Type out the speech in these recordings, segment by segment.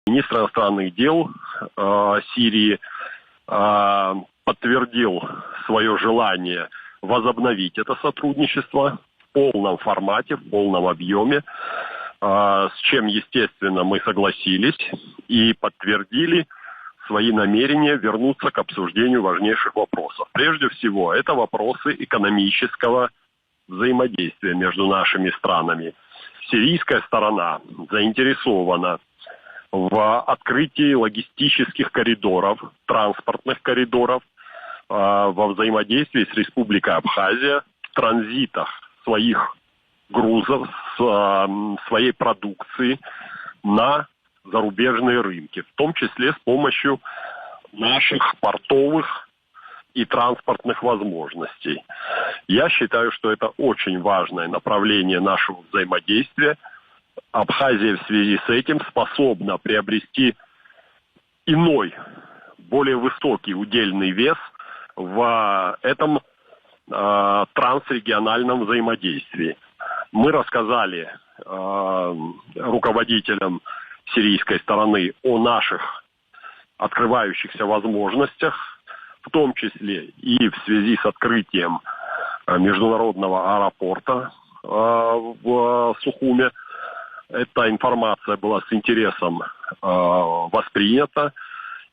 Министр иностранных дел Сирии подтвердил свое желание возобновить это сотрудничество в полном формате, в полном объеме, с чем, естественно, мы согласились и подтвердили свои намерения вернуться к обсуждению важнейших вопросов. Прежде всего, это вопросы экономического взаимодействия между нашими странами. Сирийская сторона заинтересована в открытии логистических коридоров, транспортных коридоров, во взаимодействии с Республикой Абхазия, в транзитах своих грузов, своей продукции на зарубежные рынки, в том числе с помощью наших портовых и транспортных возможностей. Я считаю, что это очень важное направление нашего взаимодействия. Абхазия в связи с этим способна приобрести иной, более высокий удельный вес в этом трансрегиональном взаимодействии. Мы рассказали руководителям сирийской стороны о наших открывающихся возможностях, в том числе и в связи с открытием международного аэропорта в Сухуме. Эта информация была с интересом воспринята,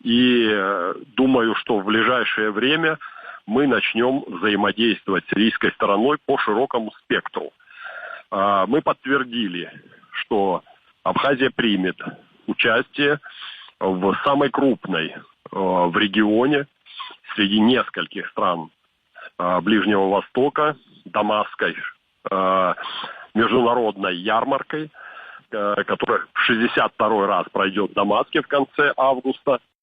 и думаю, что в ближайшее время мы начнем взаимодействовать с сирийской стороной по широкому спектру. Мы подтвердили, что Абхазия примет участие в самой крупной в регионе среди нескольких стран Ближнего Востока, Дамасской международной ярмаркой, которая в 62-й раз пройдет в Дамаске в конце августа.